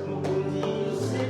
Mukunzi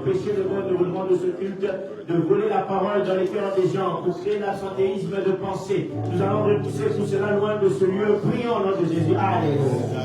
péché de mort, de roulement de ce culte, de voler la parole dans les cœurs des gens, pour créer l'absentéisme de pensée. Nous allons repousser tout cela loin de ce lieu. Prions au nom de Jésus. Alléluia.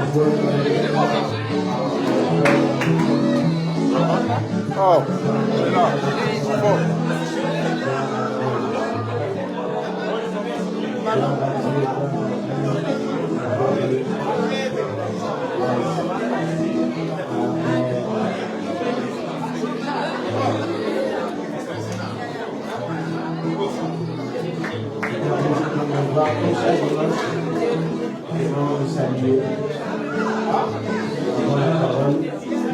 Oh, là, bon. Saluer.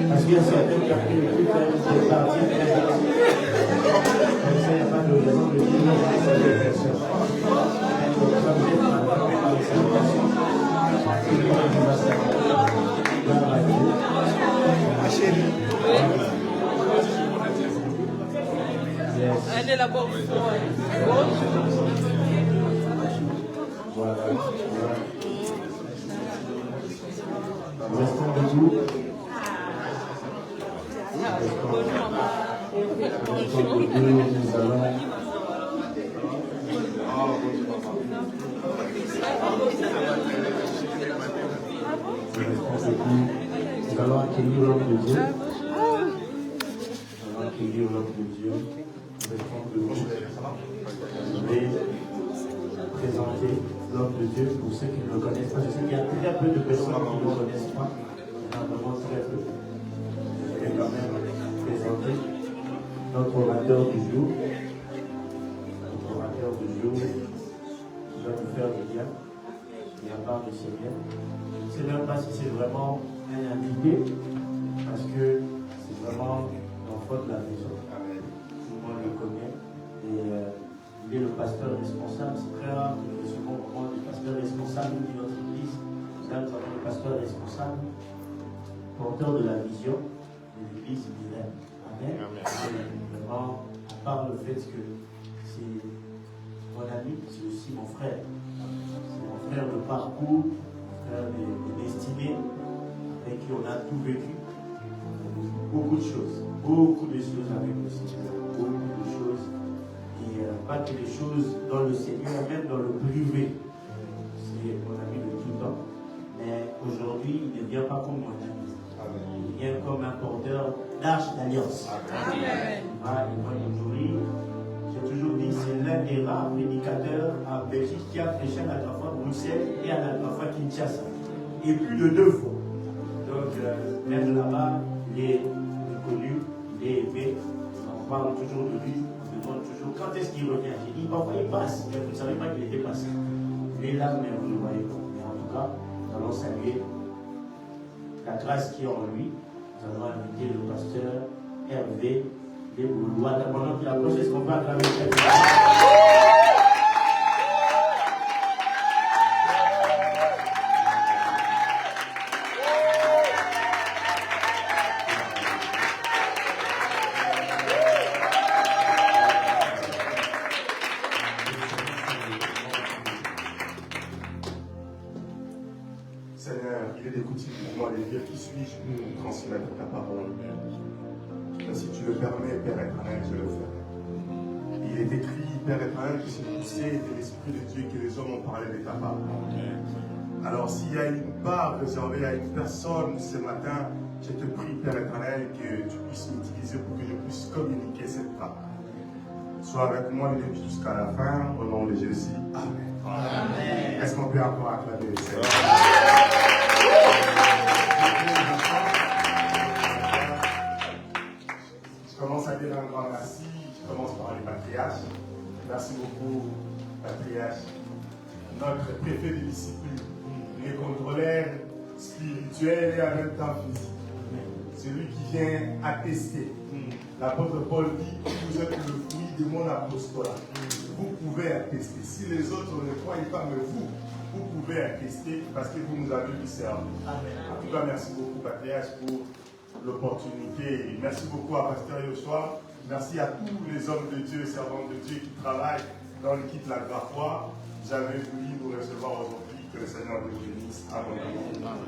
Parce qu'il y a certaines qui ont pris le plus de partir. Il n'y a pas de raison de dire non à cette personne. Donc, ça vous êtes maintenant par les salutations. Tout le monde va saluer. Gloire à Dieu. Ma chérie. Elle est là-bas. Voilà. Restons debout. Nous allons. Nous allons accueillir l'homme de Dieu. Nous allons accueillir l'homme de Dieu. Restons debout. Je vais présenter l'homme de Dieu pour ceux qui ne le connaissent pas. Je sais qu'il y a très peu de personnes qui ne le connaissent pas. Il y en a vraiment très peu. Je vais quand même présenter notre orateur du jour. Notre orateur du jour qui va nous faire du bien de la part du Seigneur. Je ne sais même pas si c'est vraiment un invité parce que c'est vraiment l'enfant de la maison. Tout le monde le connaît. Et il est le pasteur responsable. C'est très rare que nous recevons vraiment le pasteur responsable de notre église. Nous avons le pasteur responsable, porteur de la vision de l'église Mylène. Amen. Vraiment, à part le fait que c'est mon ami, c'est aussi mon frère. C'est mon frère de parcours, mon frère de destinée, avec qui on a tout vécu. Beaucoup de choses avec le Seigneur, beaucoup de choses. Et pas que les choses dans le Seigneur, même dans le privé. C'est mon ami de tout temps. Mais aujourd'hui, il ne vient pas comme mon ami. Il vient comme un porteur d'arche d'alliance. Il va nous nourrir. J'ai toujours dit, c'est l'un des rares prédicateurs en Belgique qui a prêché à la fois Bruxelles et à la fois Kinshasa. Et plus de 2 fois. Donc, même là-bas, il est connu, il est aimé. On parle toujours de lui. Toujours, quand est-ce qu'il revient? J'ai dit, parfois il passe, mais vous ne savez pas qu'il était passé. Il est là, mais vous ne le voyez pas. Mais en tout cas, nous allons saluer la grâce qui est en lui. Nous allons inviter le pasteur Hervé Desboulois. Pendant qu'il approche, est-ce qu'on peut acclamer cette qui suis-je pour transmettre ta parole? Mais si tu le permets, Père éternel, je le ferai. Il est écrit, Père éternel, que c'est poussé de l'Esprit de Dieu que les hommes ont parlé de ta parole. Alors s'il y a une part réservée à une personne ce matin, je te prie, Père éternel, que tu puisses m'utiliser pour que je puisse communiquer cette parole. Sois avec moi depuis jusqu'à la fin, au nom de Jésus. Amen. Amen. Est-ce qu'on peut encore acclamer le Seigneur? Je commence à dire un grand merci. Je commence par les patriarches. Merci beaucoup, patriarche. Notre préfet de discipline, les contrôleurs spirituels et en même temps physiques. Celui qui vient attester. L'apôtre Paul dit, vous êtes le fruit de mon apostolat. Vous pouvez attester. Si les autres ne croient pas, mais vous pouvez attester parce que vous nous avez vu servir. En tout cas, merci beaucoup, patriarche, pour l'opportunité. Merci beaucoup à Pasteur Yoshua. Merci à tous les hommes de Dieu et servants de Dieu qui travaillent dans l'équipe La Graffoire. J'avais voulu vous recevoir aujourd'hui. Que le Seigneur vous bénisse abondamment.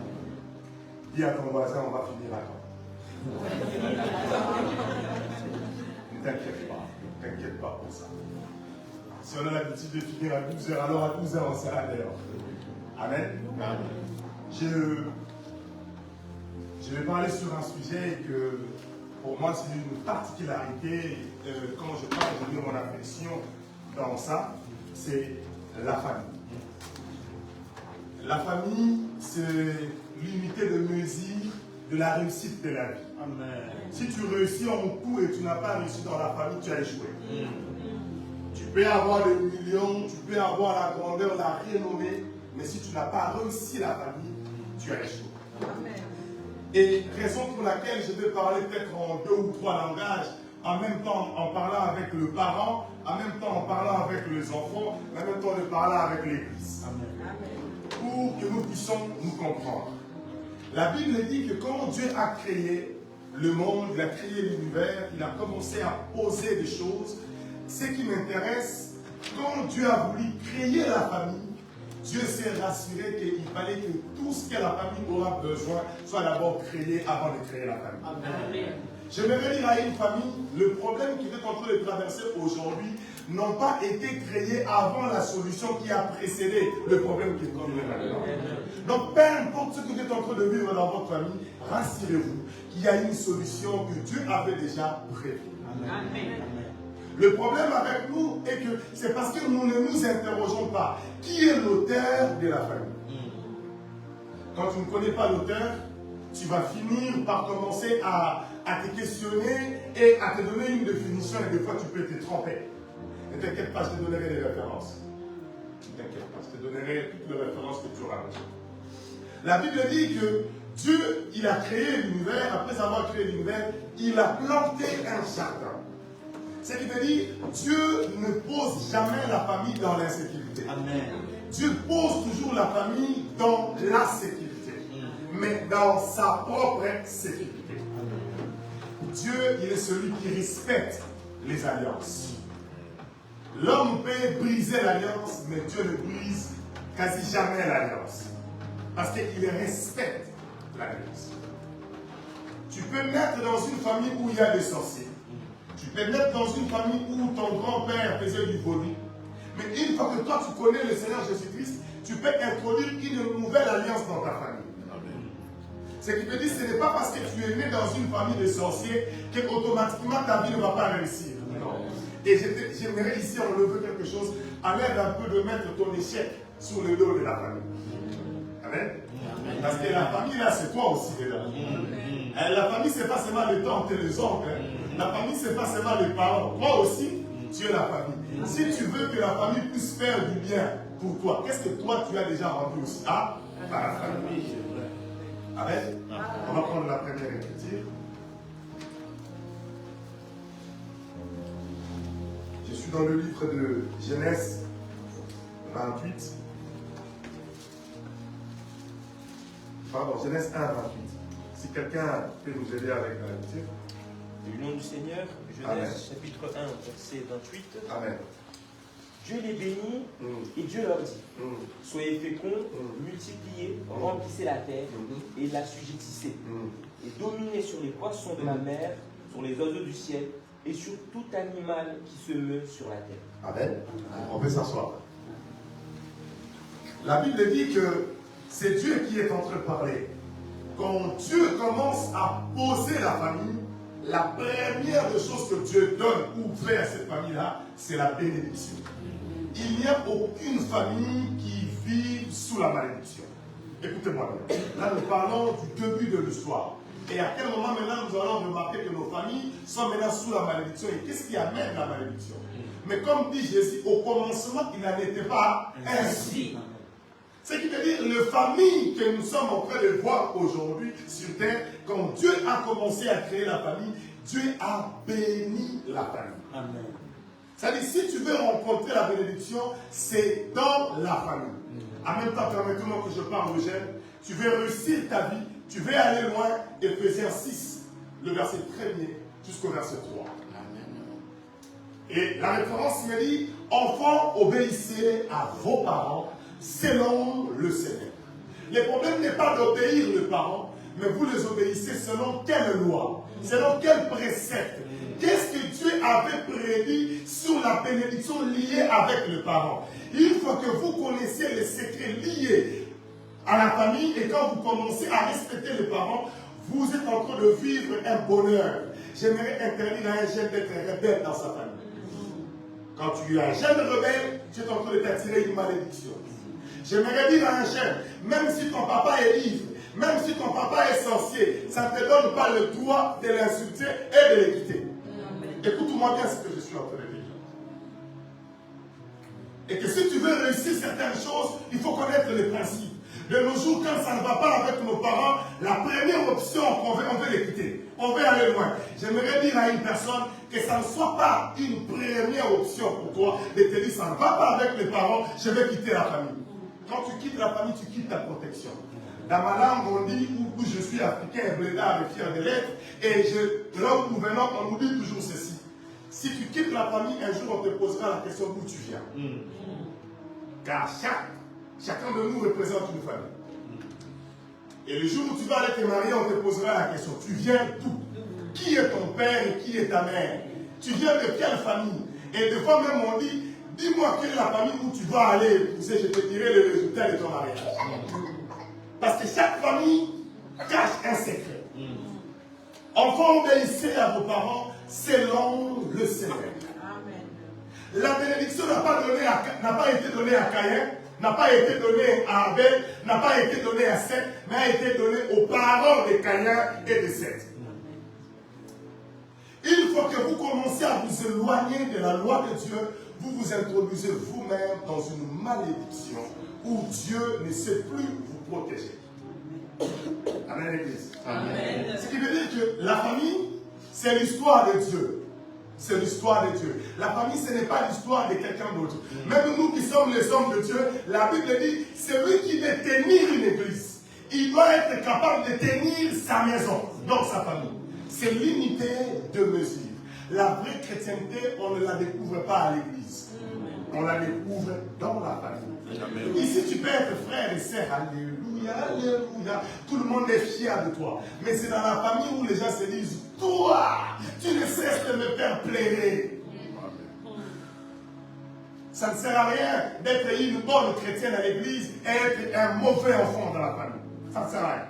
Dis à ton voisin, on va finir à temps. Ne t'inquiète pas pour ça. Si on a l'habitude de finir à 12h, alors à 12h on sera à l'heure. Amen. Amen. Je Je vais parler sur un sujet que, pour moi, c'est une particularité. Quand je parle, je mets mon affection dans ça, c'est la famille. La famille, c'est l'unité de mesure de la réussite de la vie. Amen. Si tu réussis en tout et tu n'as pas réussi dans la famille, tu as échoué. Tu peux avoir des millions, tu peux avoir la grandeur, la renommée, mais si tu n'as pas réussi la famille, tu as échoué. Amen. Et raison pour laquelle je vais parler peut-être en 2 ou 3 langages, en même temps en parlant avec le parent, en même temps en parlant avec les enfants, en même temps de parler avec l'Église. Pour que nous puissions nous comprendre. La Bible dit que quand Dieu a créé le monde, il a créé l'univers, il a commencé à poser des choses. Ce qui m'intéresse, quand Dieu a voulu créer la famille, Dieu s'est rassuré qu'il fallait que tout ce que la famille aura besoin soit d'abord créé avant de créer la famille. Amen. J'aimerais dire à une famille, le problème qui est en train de traverser aujourd'hui n'ont pas été créés avant la solution qui a précédé le problème qui est connu maintenant. Donc, peu importe ce que vous êtes en train de vivre dans votre famille, rassurez-vous qu'il y a une solution que Dieu avait déjà prévue. Amen. Le problème avec nous est que c'est parce que nous ne nous interrogeons pas. Qui est l'auteur de la famille? Quand tu ne connais pas l'auteur, tu vas finir par commencer à te questionner et à te donner une définition et des fois tu peux te tromper. Ne t'inquiète pas, je te donnerai des références. Ne t'inquiète pas, je te donnerai toutes les références que tu auras besoin. La Bible dit que Dieu, il a créé l'univers, après avoir créé l'univers, il a planté un jardin. Ce qui veut dire, Dieu ne pose jamais la famille dans l'insécurité. Amen. Dieu pose toujours la famille dans la sécurité, mais dans sa propre sécurité. Dieu, il est celui qui respecte les alliances. L'homme peut briser l'alliance, mais Dieu ne brise quasi jamais l'alliance. Parce qu'il respecte l'alliance. Tu peux naître dans une famille où il y a des sorciers. Tu peux naître dans une famille où ton grand-père faisait du vomi. Mais une fois que toi tu connais le Seigneur Jésus-Christ, tu peux introduire une nouvelle alliance dans ta famille. Ce qui veut dire, ce n'est pas parce que tu es né dans une famille de sorciers qu'automatiquement ta vie ne va pas réussir. Non. Et j'aimerais ici enlever quelque chose, à l'aide un peu de mettre ton échec sur le dos de la famille. Amen. Parce que la famille là, c'est toi aussi dedans. La famille, ce n'est pas seulement les tantes et les oncles. La famille, ce n'est pas seulement les parents. Toi aussi, tu es la famille. Si tu veux que la famille puisse faire du bien pour toi, qu'est-ce que toi tu as déjà rendu aussi à la famille? Amen. On va prendre la première écriture. Je suis dans le livre de Genèse 28. Pardon, Genèse 1, 28. Si quelqu'un peut nous aider avec la lecture. Du nom du Seigneur, Genèse Amen. chapitre 1, verset 28. Amen. Dieu les bénit et Dieu leur dit, soyez féconds, multipliez, remplissez la terre et l'assujettissez. Et dominez sur les poissons de la mer, sur les oiseaux du ciel et sur tout animal qui se meut sur la terre. Amen. On peut s'asseoir. La Bible dit que c'est Dieu qui est en train de parler. Quand Dieu commence à poser la famille, la première des choses que Dieu donne ou fait à cette famille-là, c'est la bénédiction. Il n'y a aucune famille qui vit sous la malédiction. Écoutez-moi bien. Là, nous parlons du début de l'histoire. Et à quel moment maintenant nous allons remarquer que nos familles sont maintenant sous la malédiction. Et qu'est-ce qui amène la malédiction? Mais comme dit Jésus, au commencement, il n'en était pas ainsi. Ce qui veut dire, les familles que nous sommes en train de voir aujourd'hui sur terre, quand Dieu a commencé à créer la famille, Dieu a béni la famille. Amen. C'est-à-dire, si tu veux rencontrer la bénédiction, c'est dans la famille. En même temps, permettez-moi que je parle aux jeunes. Tu veux réussir ta vie, tu veux aller loin, Éphésiens 6, le verset 1er jusqu'au verset 3. Et la référence me dit, enfants, obéissez à vos parents selon le Seigneur. Le problème n'est pas d'obéir les parents, mais vous les obéissez selon quelle loi, selon quel précepte. Qu'est-ce que Dieu avait prédit sur la bénédiction liée avec les parents? Il faut que vous connaissiez les secrets liés à la famille et quand vous commencez à respecter les parents, vous êtes en train de vivre un bonheur. J'aimerais interdire à un jeune d'être rebelle dans sa famille. Quand tu es un jeune rebelle, tu es en train de t'attirer une malédiction. J'aimerais dire à un jeune, même si ton papa est ivre, même si ton papa est sorcier, ça ne te donne pas le droit de l'insulter et de l'équiter. Écoute-moi bien ce que je suis en train de dire. Et que si tu veux réussir certaines choses, il faut connaître les principes. De nos jours, quand ça ne va pas avec nos parents, la première option, on veut les quitter. On veut aller loin. J'aimerais dire à une personne que ça ne soit pas une première option pour toi de te dire ça ne va pas avec les parents, je vais quitter la famille. Quand tu quittes la famille, tu quittes ta protection. Dans ma langue, on dit où je suis africain, blédard et fier de l'être, et là où nous venons, on nous dit toujours ceci. Si tu quittes la famille, un jour on te posera la question d'où tu viens. Car chacun de nous représente une famille. Et le jour où tu vas aller te marier, on te posera la question. Tu viens d'où? Qui est ton père et qui est ta mère? Tu viens de quelle famille? Et des fois même on dit, dis-moi quelle est la famille où tu vas aller épouser, je te dirai le résultat de ton mariage. Parce que chaque famille cache un secret. Enfants, obéissez à vos parents selon le Seigneur. La bénédiction n'a pas été donnée à Caïn, n'a pas été donnée à Abel, n'a pas été donnée à Seth, mais a été donnée aux parents de Caïn et de Seth. Il faut que vous commenciez à vous éloigner de la loi de Dieu, vous vous introduisez vous-même dans une malédiction où Dieu ne sait plus vous protéger. Amen, l'Église. Amen. Ce qui veut dire que la famille, c'est l'histoire de Dieu. C'est l'histoire de Dieu. La famille, ce n'est pas l'histoire de quelqu'un d'autre. Même nous qui sommes les hommes de Dieu, la Bible dit, celui qui veut tenir une église, il doit être capable de tenir sa maison, donc sa famille. C'est l'unité de mesure. La vraie chrétienté, on ne la découvre pas à l'église. On la découvre dans la famille. Ici, tu peux être frère et sœur. Alléluia, alléluia. Tout le monde est fier de toi. Mais c'est dans la famille où les gens se disent, toi, tu ne cesses de me faire plaider. Ça ne sert à rien d'être une bonne chrétienne à l'église et être un mauvais enfant dans la famille. Ça ne sert à rien.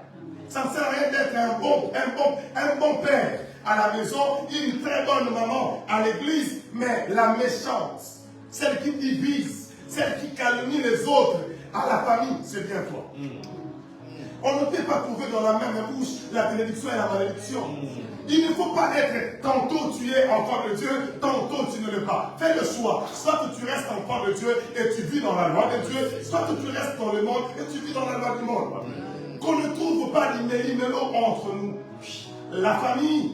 Ça ne sert à rien d'être un bon père à la maison, une très bonne maman à l'église, mais la méchante, celle qui divise, celle qui calomnie les autres à la famille, c'est bien toi. On ne peut pas trouver dans la même bouche la bénédiction et la malédiction. Il ne faut pas être tantôt tu es enfant de Dieu, tantôt tu ne l'es pas. Fais le choix. Soit que tu restes enfant de Dieu et tu vis dans la loi de Dieu, soit que tu restes dans le monde et tu vis dans la loi du monde. Qu'on ne trouve pas l'immélo entre nous. La famille,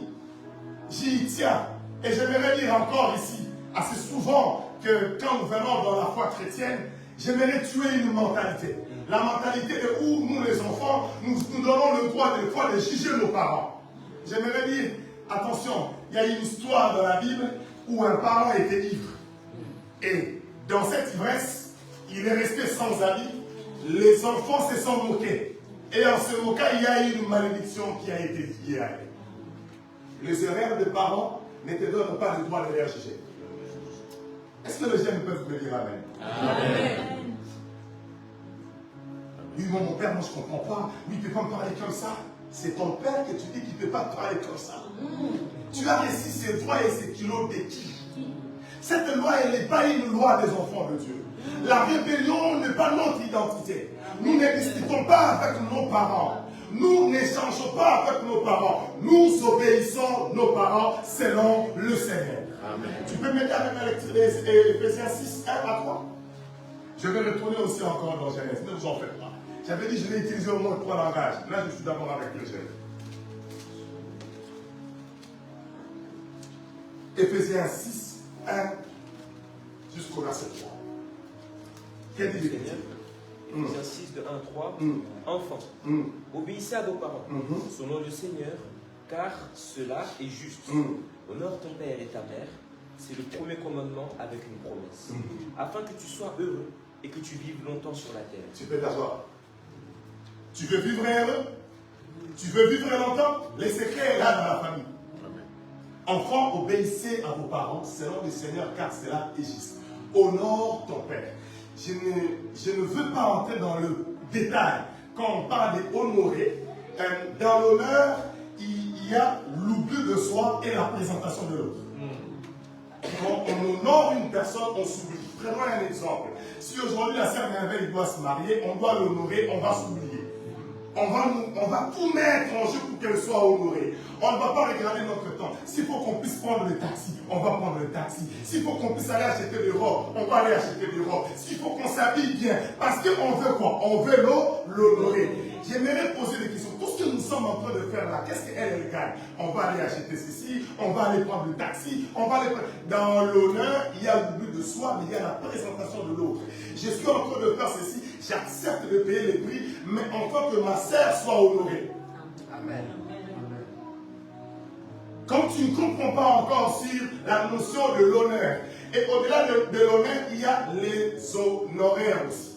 j'y tiens. Et j'aimerais dire encore ici, assez souvent, que quand nous venons dans la foi chrétienne, j'aimerais tuer une mentalité. La mentalité de où nous les enfants, nous donnons le droit des fois de juger nos parents. J'aimerais dire, attention, il y a une histoire dans la Bible où un parent était ivre. Et dans cette ivresse, il est resté sans habit. Les enfants se sont moqués. Et en se moquant, il y a une malédiction qui a été liée à elle. Les erreurs des parents ne te donnent pas le droit de les juger. Est-ce que les jeunes peuvent me dire Amen? Amen. Oui, mon père, moi je ne comprends pas. Oui, il ne peut pas me parler comme ça. C'est ton père que tu dis qu'il ne peut pas te parler comme ça. Tu as réussi ces droits et ces kilos de qui? Cette loi, elle n'est pas une loi des enfants de Dieu. La rébellion n'est pas notre identité. Nous ne discutons pas avec nos parents. Nous n'échangeons pas avec nos parents. Nous obéissons nos parents selon le Seigneur. Amen. Tu peux m'aider avec la lecture d'Éphésiens 6, 1 à 3? Je vais retourner aussi encore dans Genèse. Ne vous en faites pas. J'avais dit que je vais utiliser au moins 3 langages. Là, je suis d'abord avec le Genèse. Éphésiens 6, 1 jusqu'au verset 3. Quel dit l'Écriture? Éphésiens 6, de 1 à 3. Enfants, obéissez à vos parents, selon le Seigneur, car cela est juste. Honore ton père et ta mère, c'est le premier commandement avec une promesse, afin que tu sois heureux et que tu vives longtemps sur la terre. Tu peux t'asseoir. Tu veux vivre heureux? Tu veux vivre longtemps? Les secrets sont là dans la famille. Enfants, obéissez à vos parents selon le Seigneur, car cela est juste. Honore ton père. Je ne veux pas entrer dans le détail. Quand on parle d'honorer, dans l'honneur, il y a l'oubli de soi et la présentation de l'autre. Quand on honore une personne, on s'oublie. Prenons un exemple. Si aujourd'hui la sœur Merveille doit se marier, on doit l'honorer, on va s'oublier. On va tout mettre en jeu pour qu'elle soit honorée. On ne va pas regarder notre temps. S'il faut qu'on puisse prendre le taxi, on va prendre le taxi. S'il faut qu'on puisse aller acheter des robes, on va aller acheter des robes. S'il faut qu'on s'habille bien, parce qu'on veut quoi? On veut l'honorer. J'aimerais poser des questions. Tout ce que nous sommes en train de faire là, qu'est-ce qu'elle gagne? On va aller acheter ceci, on va aller prendre le taxi, on va aller prendre... Dans l'honneur, il y a l'oubli de soi, mais il y a la présentation de l'autre. Je suis en train de faire ceci, j'accepte de payer les prix, mais en tant que ma sœur soit honorée. Amen. Comme tu ne comprends pas encore sur la notion de l'honneur, et au-delà de l'honneur, il y a les honoraires aussi.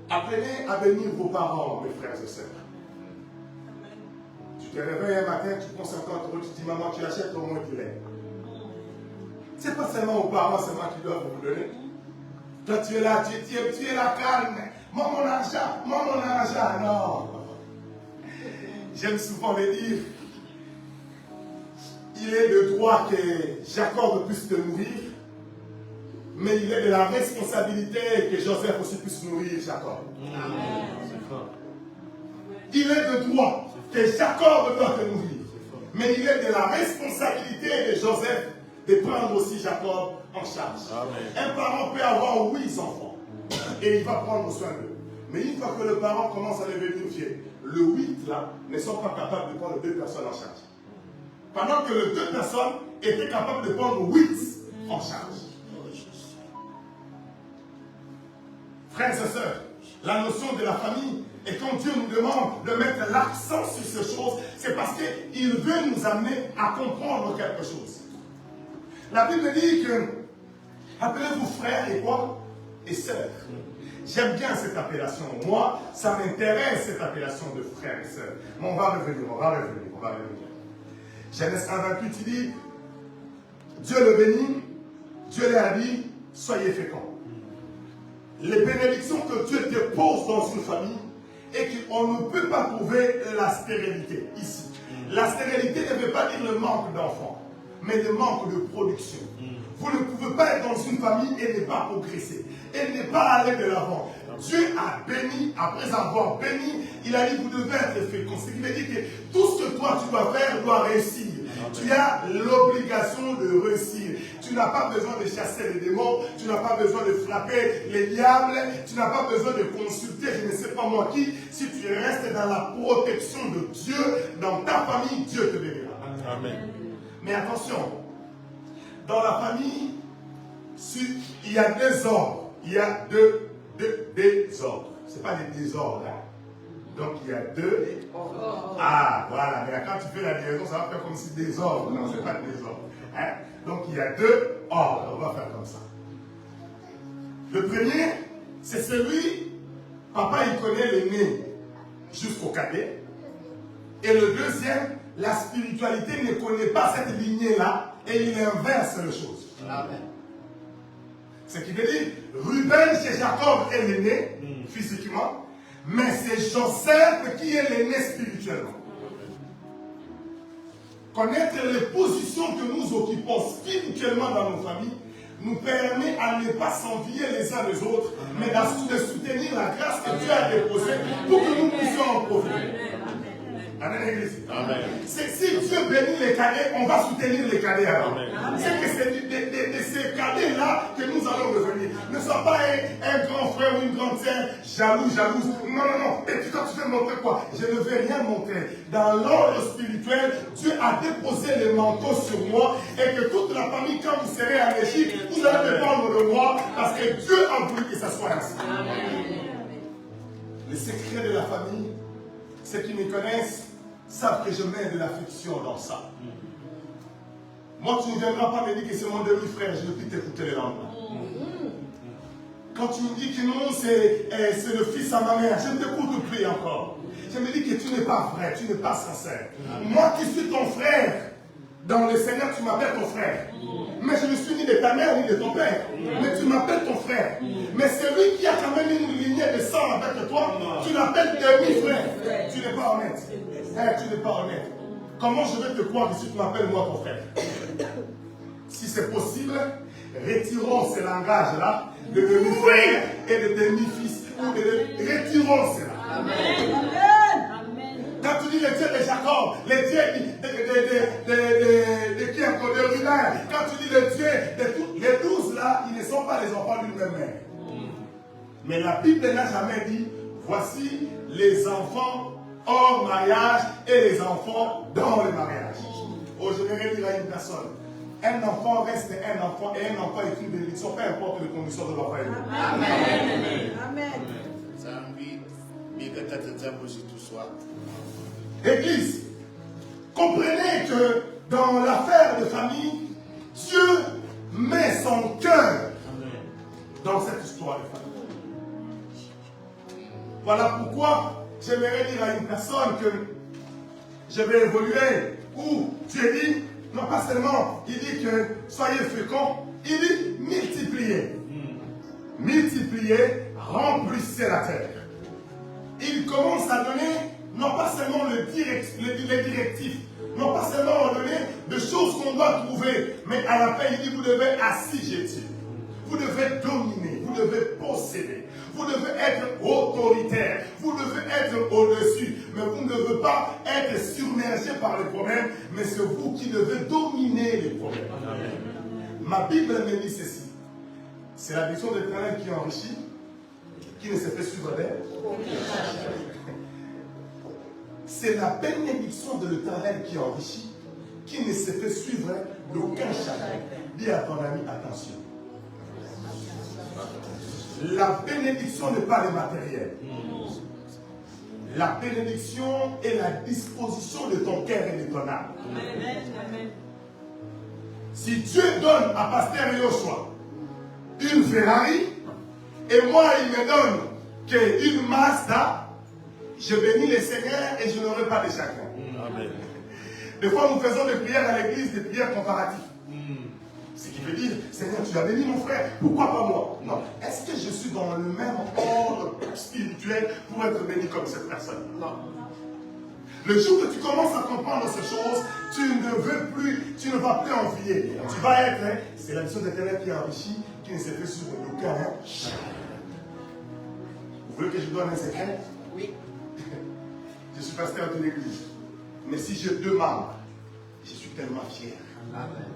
Apprenez à bénir vos parents, mes frères et sœurs. Tu te réveilles un matin, tu prends 50 €, tu dis maman, tu achètes au moins du lait. Ce n'est pas seulement aux parents, c'est moi qui dois vous donner. Toi, tu es là, tu es là calme. Moi, mon argent, non. J'aime souvent le dire. Il est de droit que Jacob puisse te nourrir, mais il est de la responsabilité que Joseph aussi puisse nourrir Jacob. Amen. Il est de droit que Jacob doit te nourrir, mais il est de la responsabilité de Joseph de prendre aussi Jacob en charge. Amen. Un parent peut avoir 8 enfants et il va prendre soin d'eux. Mais une fois que le parent commence à devenir vieux, le 8 là ne sont pas capables de prendre 2 personnes en charge. Pendant que les 2 personnes étaient capables de prendre 8 en charge. Frères et sœurs, la notion de la famille, et quand Dieu nous demande de mettre l'accent sur ces choses, c'est parce qu'il veut nous amener à comprendre quelque chose. La Bible dit que, appelez-vous frères et quoi? Et sœurs. J'aime bien cette appellation. Moi, ça m'intéresse cette appellation de frères et sœurs. Mais on va revenir. Genèse 1:28, il dit, Dieu le bénit, Dieu lui a dit, soyez féconds. Les bénédictions que Dieu dépose dans une famille et qu'on ne peut pas trouver la stérilité ici. La stérilité ne veut pas dire le manque d'enfants, mais le manque de production. Vous ne pouvez pas être dans une famille et ne pas progresser, et ne pas aller de l'avant. Dieu a béni, après avoir béni, il a dit vous devez être féconds. Ce qui veut dire que tout ce que toi tu dois faire doit réussir. Tu as l'obligation de réussir. Tu n'as pas besoin de chasser les démons, tu n'as pas besoin de frapper les diables, tu n'as pas besoin de consulter je ne sais pas moi qui. Si tu restes dans la protection de Dieu, dans ta famille, Dieu te bénira. Amen. Mais attention, dans la famille, il y a 2 ordres. Il y a 2 désordres. Ce n'est pas des désordres. Hein. Donc il y a 2. Ah, voilà. Mais quand tu fais la liaison, ça va faire comme si désordre. Non, ce n'est pas désordre. Hein? Donc il y a 2 ordres. On va faire comme ça. Le premier, c'est celui, papa il connaît l'aîné jusqu'au cadet. Et le deuxième, la spiritualité ne connaît pas cette lignée-là et il inverse les choses. Amen. Ce qui veut dire, Ruben chez Jacob est l'aîné, physiquement, mais c'est Joseph qui est l'aîné spirituellement. Connaître les positions que nous occupons spirituellement dans nos familles nous permet à ne pas s'envier les uns les autres, mais de soutenir la grâce que Dieu a déposée pour que nous puissions en profiter. Amen, Église. Amen. Si Dieu bénit les cadets, on va soutenir les cadets alors. C'est que c'est de ces cadets-là que nous allons revenir. Ne sois pas un grand frère ou une grande sœur jalouse. Non. Et puis quand tu veux montrer quoi? Je ne vais rien montrer. Dans l'ordre spirituel, Dieu a déposé les manteaux sur moi et que toute la famille, quand vous serez en Égypte, vous allez dépendre de moi parce que Dieu a voulu que ça soit ainsi. Les secrets de la famille, ceux qui me connaissent savent que je mets de l'affection dans ça. Moi, tu ne viendras pas me dire que c'est mon demi-frère, je ne peux t'écouter le lendemain. Quand tu me dis que non, c'est le fils à ma mère, je ne t'écoute plus encore. Je me dis que tu n'es pas vrai, tu n'es pas sincère. Moi qui suis ton frère, Dans le Seigneur, tu m'appelles ton frère. Mais je ne suis ni de ta mère ni de ton père. Mais tu m'appelles ton frère. Mais celui qui a quand même une lignée de sang avec toi, tu l'appelles demi-frère. Tu n'es pas honnête. Tu n'es pas honnête. Comment je vais te croire si tu m'appelles moi ton frère? Si c'est possible, retirons ce langage-là de demi-frère et de demi-fils. Retirons cela. Amen. Quand tu dis le Dieu de Jacob, le Dieu de qui encore de Ruben, quand tu dis le Dieu de tous les 12 là, ils ne sont pas les enfants d'une même mère. Mais la Bible n'a jamais dit, voici les enfants hors mariage et les enfants dans le mariage. Oh, je vais dire à une personne, un enfant reste un enfant et un enfant est une bénédiction, peu importe les conditions de papa et maman. Amen. Amen. Église, comprenez que dans l'affaire de famille, Dieu met son cœur dans cette histoire de famille. Voilà pourquoi j'aimerais dire à une personne que je vais évoluer, où Dieu dit, non pas seulement, il dit que soyez féconds, il dit multipliez. Multipliez, remplissez la terre. Il commence à donner non pas seulement les directifs, non pas seulement donner des choses qu'on doit trouver, mais à la fin il dit vous devez assujettir, vous devez dominer, vous devez posséder, vous devez être autoritaire, vous devez être au-dessus, mais vous ne devez pas être submergé par les problèmes, mais c'est vous qui devez dominer les problèmes. Ma Bible me dit ceci, c'est la vision de l'Éternel qui enrichit, qui ne se fait suivre d'elle. C'est la bénédiction de l'Éternel qui enrichit, qui ne se fait suivre d'aucun chagrin. Dis à ton ami, attention. La bénédiction n'est pas le matériel. La bénédiction est la disposition de ton cœur et de ton âme. Si Dieu donne à Pasteur Yoshua une Ferrari, et moi il me donne qu'une Mazda, je bénis le Seigneur et je n'aurai pas de chagrin. Amen. Des fois, nous faisons des prières à l'église, des prières comparatives. Ce qui veut dire, Seigneur, tu as béni mon frère, pourquoi pas moi? Non. Est-ce que je suis dans le même ordre spirituel pour être béni comme cette personne? Non. Le jour que tu commences à comprendre ces choses, tu ne vas plus envier. Tu vas être, c'est la mission d'Éternel qui enrichit, qui ne se fait sur aucun chagrin. Vous voulez que je donne un secret? Oui. Je suis pasteur de l'église. Mais si j'ai 2 membres, je suis tellement fier. Amen.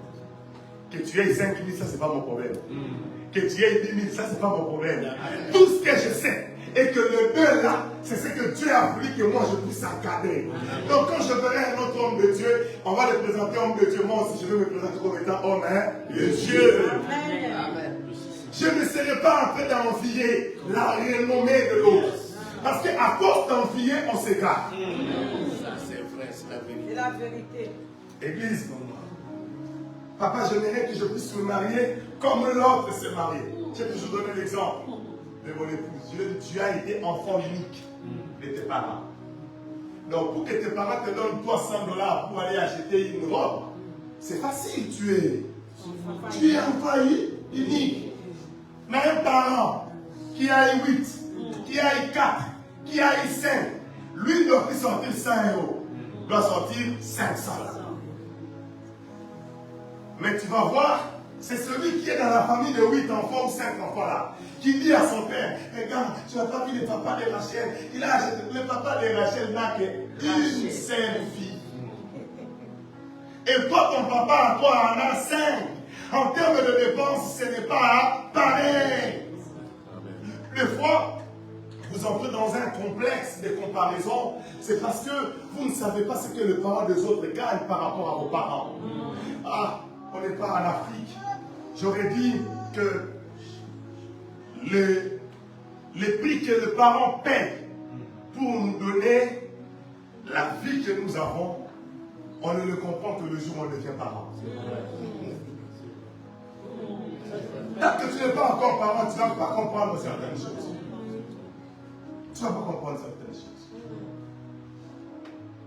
Que tu aies 5 000, ça c'est pas mon problème. Que tu aies 10 000, ça c'est pas mon problème. Amen. Tout ce que je sais est que le 2 là, c'est ce que Dieu a voulu que moi je puisse encadrer. Amen. Donc quand je verrai un autre homme de Dieu, on va le présenter homme de Dieu. Moi aussi je vais me présenter comme étant homme de Dieu. Amen. Amen. Je ne serai pas en train d'envier la renommée de l'autre. Parce qu'à force d'envier, on s'égare. Ça, c'est vrai, c'est la vérité. C'est la vérité. Église, papa, j'aimerais que je puisse me marier comme l'autre s'est marié. J'ai toujours donné l'exemple de mon épouse. Tu as été enfant unique de tes parents. Donc, pour que tes parents te donnent $300 pour aller acheter une robe, c'est facile, tu es enfant unique. Mais un parent qui a 8, qui a 4, qui a 5, lui ne doit plus sortir 100 €, doit sortir 500. Mais tu vas voir, c'est celui qui est dans la famille de 8 enfants ou 5 enfants là, qui dit à son père, regarde, tu n'as pas vu le papa de Rachel, il a acheté, le papa de Rachel n'a qu'une seule fille. Et toi, ton papa, toi, en a 5. En termes de dépenses, ce n'est pas pareil. Des fois, vous entrez dans un complexe de comparaison, c'est parce que vous ne savez pas ce que les parents des autres gagnent par rapport à vos parents. Ah, on n'est pas en Afrique. J'aurais dit que les prix que les parents paient pour nous donner la vie que nous avons, on ne le comprend que le jour où on devient parent. Tant que tu n'es pas encore parent, tu ne vas pas comprendre certaines choses. Tu ne vas pas comprendre certaines choses.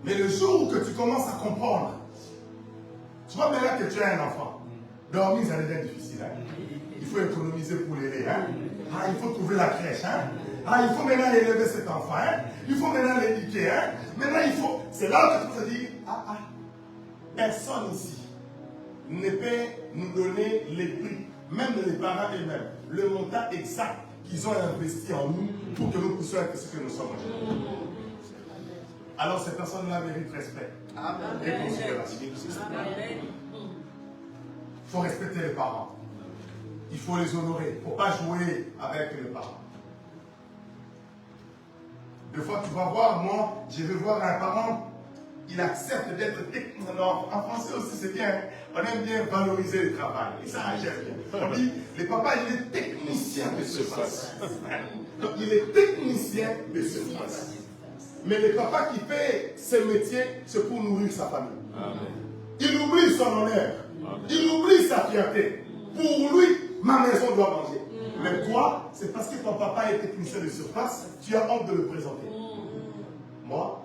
Mais le jour où tu commences à comprendre, Tu vois, maintenant que tu as un enfant, dormir, ça devient difficile. Hein? Il faut économiser pour l'aider. Hein? Ah, il faut trouver la crèche. Hein? Ah, il faut maintenant élever cet enfant. Hein? Il faut maintenant l'éduquer. Hein? Maintenant, il faut... C'est là que tu peux te dire, personne ici ne peut nous donner les prix, même les parents eux-mêmes, le montant exact qu'ils ont investi en nous pour que nous puissions être ce que nous sommes aujourd'hui. Alors ces personnes-là méritent respect et considération. Il faut respecter les parents. Il faut les honorer. Il ne faut pas jouer avec les parents. Des fois, tu vas voir, moi, je vais voir un parent, il accepte d'être technicien. En français aussi, c'est bien. On aime bien valoriser le travail. Et ça, j'aime bien. On dit, le papa, il est technicien de surface. Donc, il est technicien de surface. Mais le papa qui fait ce métier, c'est pour nourrir sa famille. Amen. Il oublie son honneur. Amen. Il oublie sa fierté. Pour lui, ma maison doit manger. Mais toi, c'est parce que ton papa est technicien de surface, tu as honte de le présenter. Moi,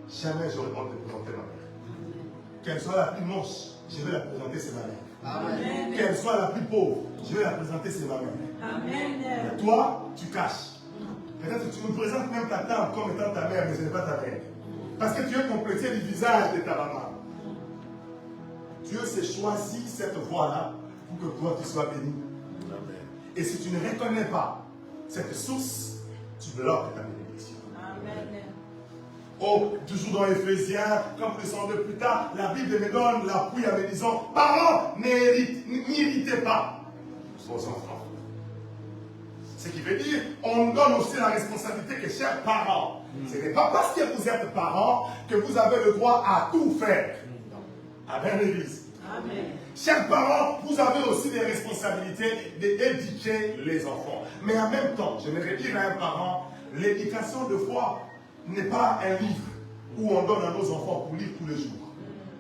jamais j'aurais honte de présenter ma mère. Qu'elle soit la plus moche, je vais la présenter, c'est ma mère. Qu'elle soit la plus pauvre, je vais la présenter, c'est ma mère. Mais toi, tu caches. Peut-être que tu nous présentes même ta tante comme étant ta mère, mais ce n'est pas ta mère. Parce que Dieu complétait le visage de ta maman. Dieu s'est choisi cette voie-là pour que toi tu sois béni. Et si tu ne reconnais pas cette source, tu bloques ta bénédiction. Amen. Oh, toujours dans Éphésiens, comme vous descendez plus tard, la Bible me donne l'appui en me disant, parents, n'héritez pas vos enfants. Ce qui veut dire, on donne aussi la responsabilité que chers parents, ce n'est pas parce que vous êtes parents que vous avez le droit à tout faire. Amen, l'Église. Amen. Chers parents, vous avez aussi des responsabilités d'éduquer les enfants. Mais en même temps, je me dire à un parent, l'éducation de foi n'est pas un livre où on donne à nos enfants pour lire tous les jours.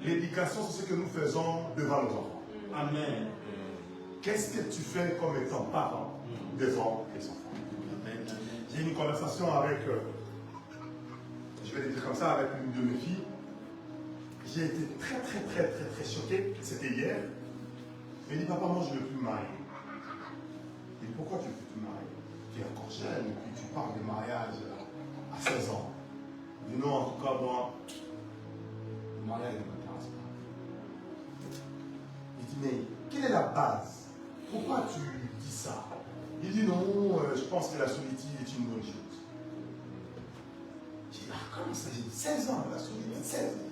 L'éducation, c'est ce que nous faisons devant nos enfants. Amen. Qu'est-ce que tu fais comme étant parent devant les enfants? Amen. J'ai eu une conversation avec, je vais le dire comme ça, avec une de mes filles. J'ai été très choqué. C'était hier. Elle dit, papa, moi je ne veux plus me marier. Et pourquoi tu ne veux plus te marier? Tu es encore jeune, et puis tu parles de mariage à 16 ans. Je dis, non, en tout cas, moi, le mariage ne m'intéresse pas. Il dit, mais quelle est la base? Pourquoi tu dis ça? Il dit, non, je pense que la solitude est une bonne chose. Je dis, comment ça? J'ai 16 ans, la solitude, 16 ans.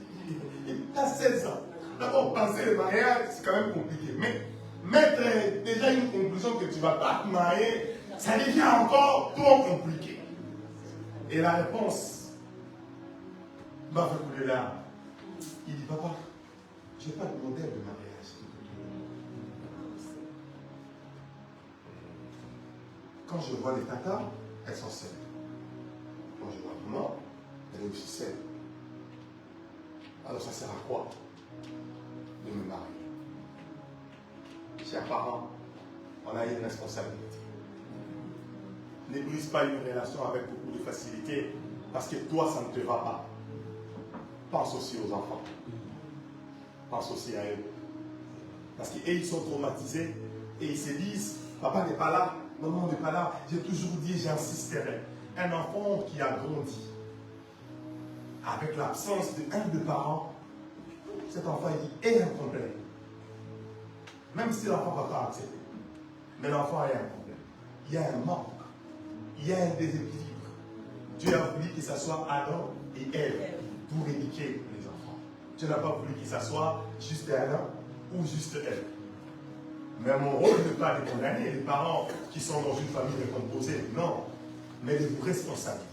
Il a 16 ans. D'abord, penser le mariage, c'est quand même compliqué. Mais mettre déjà une conclusion que tu ne vas pas te marier, ça devient encore trop compliqué. Et la réponse m'a fait couler là. Il dit, papa, je n'ai pas de modèle de mariage. Quand je vois les tatas, elles sont seules. Quand je vois maman, elle est aussi seule. Alors ça sert à quoi de me marier? Chers parents, on a une responsabilité. Ne brise pas une relation avec beaucoup de facilité parce que toi, ça ne te va pas. Pense aussi aux enfants. Pense aussi à eux. Parce qu'eux, ils sont traumatisés et ils se disent, papa n'est pas là, maman n'est pas là. J'ai toujours dit, j'insisterai. Un enfant qui a grandi avec l'absence d'un des parents, cet enfant il dit, est un problème. Même si l'enfant ne va pas accepter. Mais l'enfant a un problème. Il y a un manque. Il y a un déséquilibre. Dieu a voulu que ce soit Adam et Ève pour éduquer les enfants. Dieu n'a pas voulu que ce soit juste Adam ou juste Ève. Mais mon rôle n'est pas de condamner les parents qui sont dans une famille décomposée. Non. Mais de vous responsabiliser.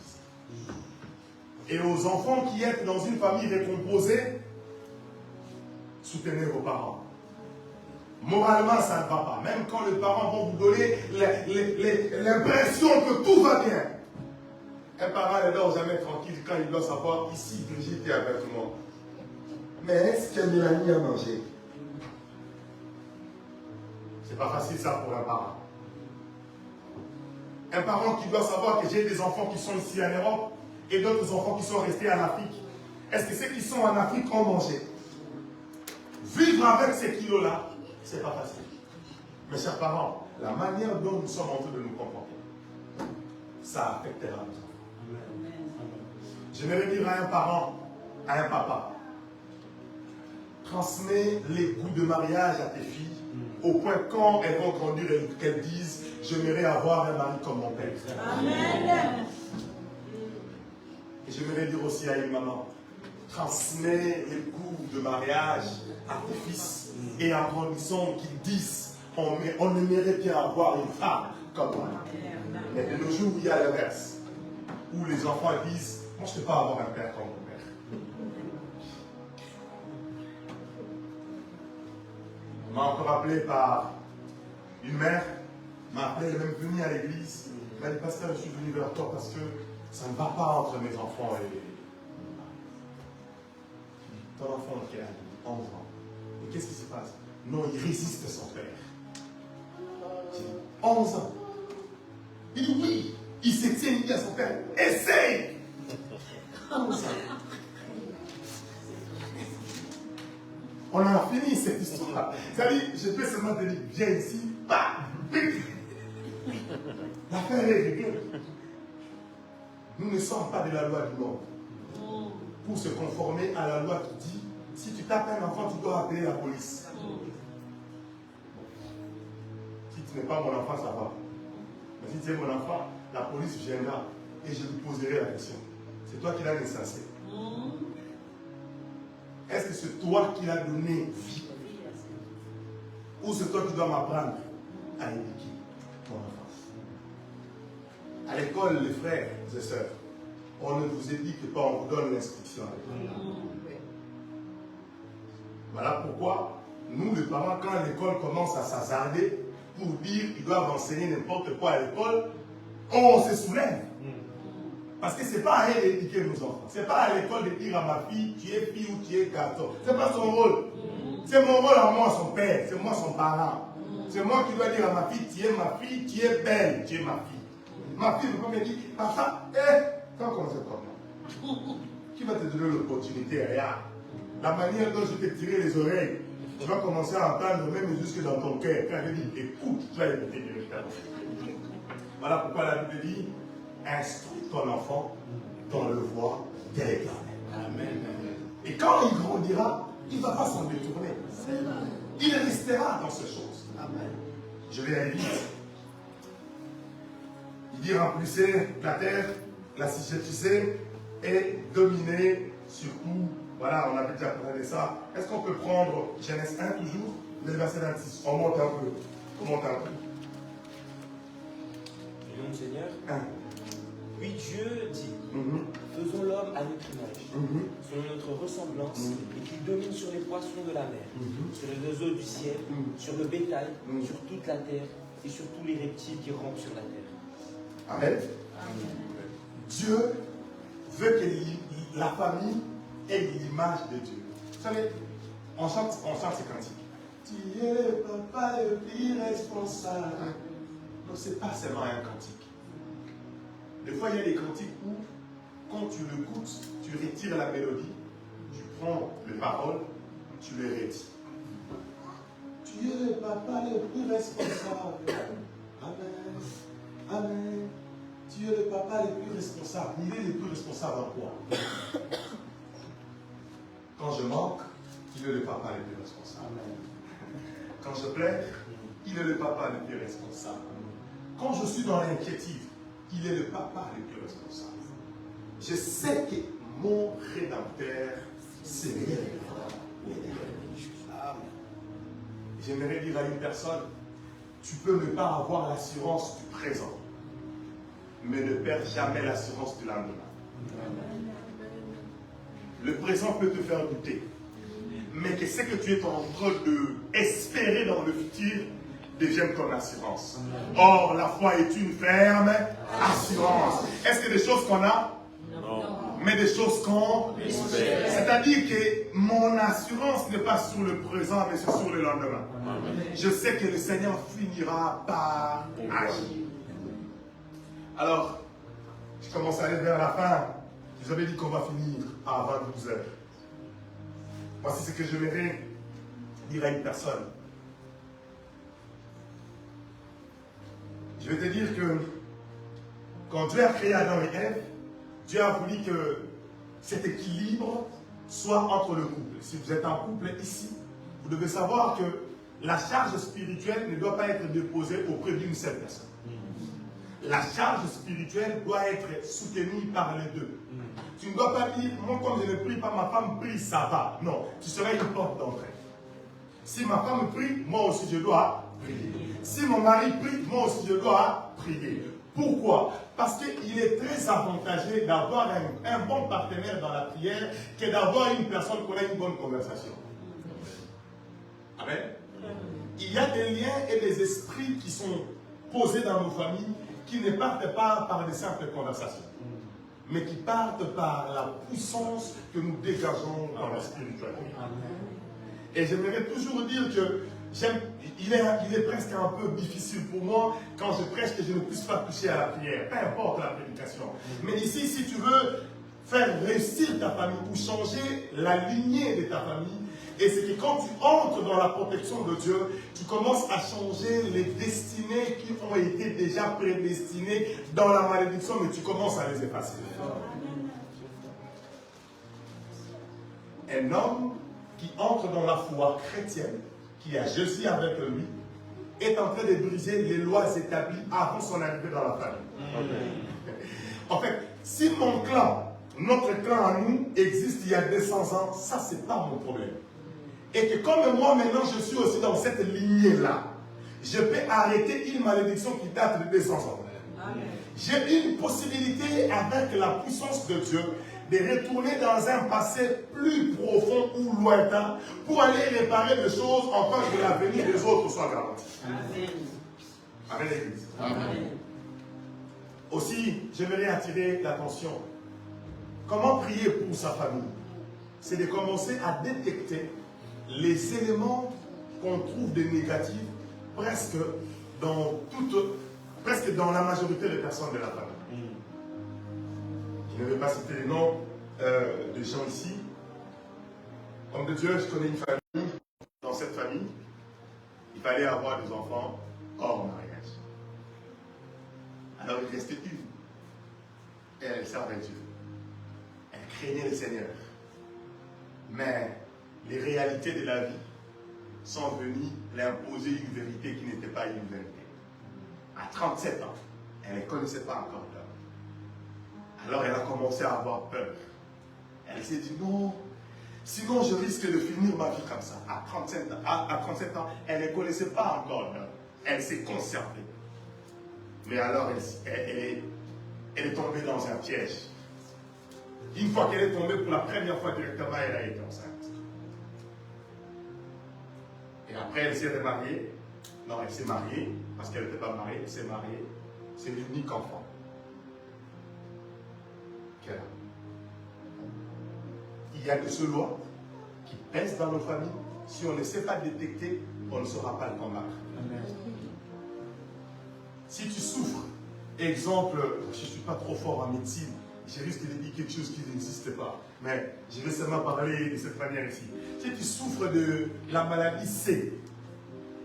Et aux enfants qui êtes dans une famille décomposée, soutenez vos parents. Moralement, ça ne va pas. Même quand les parents vont vous donner l'impression que tout va bien. Un parent ne dort jamais tranquille quand il doit savoir, ici, Brigitte est avec moi. Mais est-ce que Mélanie a mangé? C'est pas facile ça pour un parent. Un parent qui doit savoir que j'ai des enfants qui sont ici en Europe et d'autres enfants qui sont restés en Afrique. Est-ce que ceux qui sont en Afrique ont mangé? Vivre avec ces kilos-là, c'est pas facile. Mes chers parents, la manière dont nous sommes en train de nous comporter, ça affectera nos enfants. J'aimerais dire à un parent, à un papa, transmets les goûts de mariage à tes filles, au point quand elles vont grandir et qu'elles disent « J'aimerais avoir un mari comme mon père ». Amen. Et j'aimerais dire aussi à une maman, transmets les goûts de mariage à tes fils et en grandissant qu'ils disent on aimerait bien avoir une femme comme moi. Mais de nos jours, il y a l'inverse, où les enfants disent moi je ne peux pas avoir un père comme mon père. On m'a encore appelé par une mère, m'a appelé, elle est même venue à l'église. Elle m'a dit pasteur, je suis venu vers toi parce que ça ne va pas entre mes enfants et ton enfant qui a 11 ans. Et qu'est-ce qui se passe? Non, il résiste à son père. J'ai dit, 11 ans. Il dit oui, il s'étient à son père. Essaye! 11 ans. On a fini cette histoire. C'est-à-dire, je peux seulement te dire, viens ici, bah, l'affaire est réglée. Nous ne sommes pas de la loi du monde pour se conformer à la loi qui dit si tu tapes un enfant, tu dois appeler la police. Si tu n'es pas mon enfant, ça va. Mais si tu es mon enfant, la police viendra et je lui poserai la question. C'est toi qui l'as insensé. Est-ce que c'est toi qui l'as donné vie? Ou c'est toi qui dois m'apprendre à éduquer mon enfance? À l'école, les frères et sœurs, on ne vous éduque pas, on vous donne l'instruction. Voilà pourquoi, nous les parents, quand l'école commence à s'hasarder pour dire qu'ils doivent enseigner n'importe quoi à l'école, on se soulève. Parce que ce n'est pas à elle d'éduquer nos enfants. Ce n'est pas à l'école de dire à ma fille, tu es fille ou tu es garçon. Ce n'est pas son rôle. C'est mon rôle à moi, son père. C'est moi, son parent. C'est moi qui dois dire à ma fille, tu es ma fille, tu es belle, tu es ma fille. Ma fille ne peut me dire, papa, quand on commence comme ça, qui va te donner l'opportunité? Regarde. La manière dont je t'ai tiré les oreilles, tu vas commencer à entendre même jusque dans ton cœur. Quand je dis, écoute, tu vas écouter directement. Voilà pourquoi la Bible dit, instruis ton enfant dans le voie de l'Éternel. Amen. Et quand il grandira, il ne va pas s'en détourner. Il restera dans ces choses. Amen. Je vais aller vite. Il dit remplissez la terre, la sigétisez et dominez sur tout. Voilà, on avait déjà parlé de ça. Est-ce qu'on peut prendre Genèse 1 toujours, le verset 26? On monte un peu. On monte un peu. Le nom du Seigneur. 1. Puis Dieu dit, faisons l'homme à notre image, selon notre ressemblance, et qu'il domine sur les poissons de la mer, sur les oiseaux du ciel, sur le bétail, sur toute la terre, et sur tous les reptiles qui rampent sur la terre. Amen. Amen. Dieu veut que la famille ait l'image de Dieu. Vous savez, on chante ces cantiques. Tu es le papa le plus responsable. Donc ce n'est pas seulement un cantique. Des fois, il y a des cantiques où, quand tu l'écoutes, tu retires la mélodie, tu prends les paroles, tu les retires. Tu es le papa le plus responsable. Amen. Amen. Tu es le papa le plus responsable. Il est le plus responsable en quoi? Quand je manque, il est le papa le plus responsable. Quand je pleure, il est le papa le plus responsable. Quand je suis dans l'inquiétude, il est le papa le plus responsable. Je sais que mon Rédempteur, c'est lui. J'aimerais dire à une personne, tu peux ne pas avoir l'assurance du présent, mais ne perds jamais l'assurance du lendemain. Le présent peut te faire douter, mais que ce que tu es en train d'espérer dans le futur devienne ton assurance. Or, la foi est une ferme assurance. Est-ce que des choses qu'on a? Non. Mais des choses qu'on espère. C'est-à-dire que mon assurance n'est pas sur le présent, mais c'est sur le lendemain. Amen. Je sais que le Seigneur finira par agir. Alors, je commence à aller vers la fin. Je vous avais dit qu'on va finir à 22 heures. Voici ce que je verrai dire à une personne. Je vais te dire que quand Dieu a créé Adam et Ève, Dieu a voulu que cet équilibre soit entre le couple. Si vous êtes en couple ici, vous devez savoir que la charge spirituelle ne doit pas être déposée auprès d'une seule personne. La charge spirituelle doit être soutenue par les deux. Tu ne dois pas dire, moi comme je ne prie pas, ma femme prie, ça va. Non, tu seras une porte d'entrée. Si ma femme prie, moi aussi je dois prier. Si mon mari prie, moi aussi je dois prier. Pourquoi? Parce qu'il est très avantageux d'avoir un bon partenaire dans la prière que d'avoir une personne qui a une bonne conversation. Amen. Il y a des liens et des esprits qui sont posés dans nos familles qui ne partent pas par des simples conversations, mais qui partent par la puissance que nous dégageons dans la spiritualité. Et j'aimerais toujours dire que il est presque un peu difficile pour moi quand je prêche que je ne puisse pas toucher à la prière, peu importe la prédication. Mais ici, si tu veux faire réussir ta famille ou changer la lignée de ta famille, et c'est que quand tu entres dans la protection de Dieu, tu commences à changer les destinées qui ont été déjà prédestinées dans la malédiction, mais tu commences à les effacer. Un homme qui entre dans la foi chrétienne, qui a Jésus avec lui, est en train de briser les lois établies avant son arrivée dans la famille. En fait, si mon clan, notre clan à nous, existe il y a 200 ans, ça c'est pas mon problème. Et que comme moi maintenant je suis aussi dans cette lignée-là, je peux arrêter une malédiction qui date de 200 ans. J'ai une possibilité avec la puissance de Dieu de retourner dans un passé plus profond ou lointain pour aller réparer des choses afin que l'avenir des autres soit garanti. Amen l'Église. Aussi, j'aimerais attirer l'attention. Comment prier pour sa famille? C'est de commencer à détecter les éléments qu'on trouve de négatifs presque dans la majorité des personnes de la famille. Je ne vais pas citer les noms de gens ici. Homme de Dieu, je connais une famille. Dans cette famille, il fallait avoir des enfants hors mariage. Alors il restait une. Et elle servait Dieu. Elle craignait le Seigneur. Mais les réalités de la vie sont venues l'imposer une vérité qui n'était pas une vérité. À 37 ans, elle ne connaissait pas encore l'homme. Alors elle a commencé à avoir peur. Elle s'est dit non, sinon je risque de finir ma vie comme ça. À 37 ans, elle ne connaissait pas encore l'homme. Elle s'est conservée. Mais alors elle est tombée dans un piège. Une fois qu'elle est tombée pour la première fois directement, elle a été enceinte. Et après, elle s'est remariée. Non, elle s'est mariée, parce qu'elle n'était pas mariée, elle s'est mariée. C'est l'unique enfant qu'elle a. Il y a des lois qui pèsent dans nos familles. Si on ne sait pas détecter, on ne saura pas le combattre. Si tu souffres, exemple, je ne suis pas trop fort en médecine, je risque de dire quelque chose qui n'existe pas, mais je vais seulement parler de cette manière ici. Si tu souffres de la maladie C,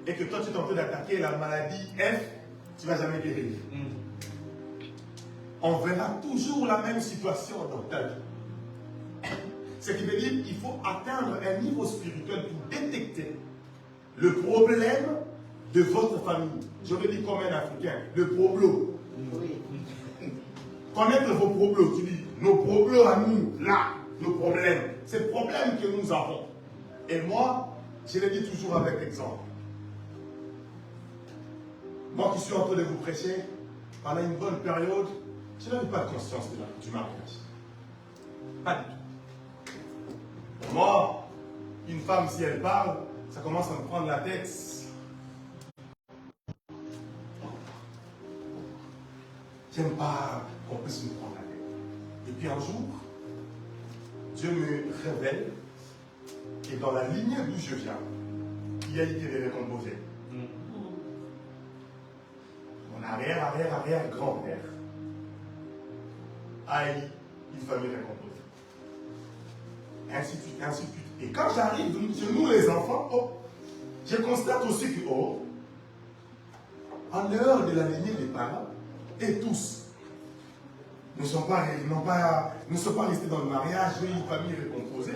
et que toi tu es en train d'attaquer la maladie F, tu ne vas jamais guérir. On verra toujours la même situation dans ta vie. Ce qui veut dire qu'il faut atteindre un niveau spirituel pour détecter le problème de votre famille. Je veux dire comme un Africain, le problème. Connaître vos problèmes, tu dis, nos problèmes à nous, là, nos problèmes, c'est le problème que nous avons. Et moi, je le dis toujours avec exemple. Moi qui suis en train de vous prêcher, pendant une bonne période, je n'avais pas de conscience du mariage. Pas du tout. Moi, une femme, si elle parle, ça commence à me prendre la tête. J'aime pas qu'on puisse me prendre la tête. Et puis un jour, Dieu me révèle que dans la lignée d'où je viens, il y a été décomposé. Mon arrière-grand-père a eu une famille récomposée. Ainsi de suite, ainsi de suite. Et quand j'arrive chez nous les enfants, oh, Je constate aussi que, en dehors de la lignée des parents, et tous ne sont pas restés dans le mariage, une famille recomposée.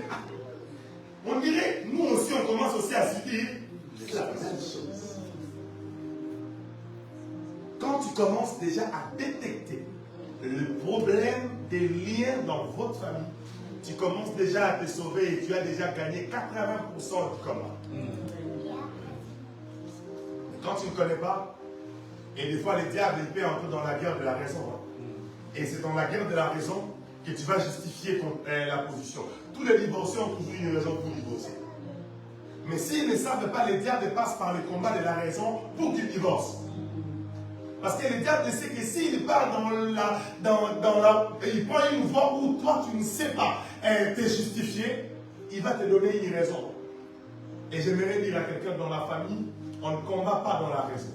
On dirait, nous aussi, on commence aussi à subir la même chose. Quand tu commences déjà à détecter le problème des liens dans votre famille, tu commences déjà à te sauver et tu as déjà gagné 80% du combat. Quand tu ne connais pas, et des fois le diable il peut entrer dans la guerre de la raison. Et c'est dans la guerre de la raison que tu vas justifier la position. Tous les divorcés ont toujours une raison pour divorcer. Mais s'ils ne savent pas, le diable passe par le combat de la raison pour qu'ils divorcent. Parce que le diable sait que s'il part il prend une voie où toi tu ne sais pas te justifier, il va te donner une raison. Et j'aimerais dire à quelqu'un dans la famille, on ne combat pas dans la raison.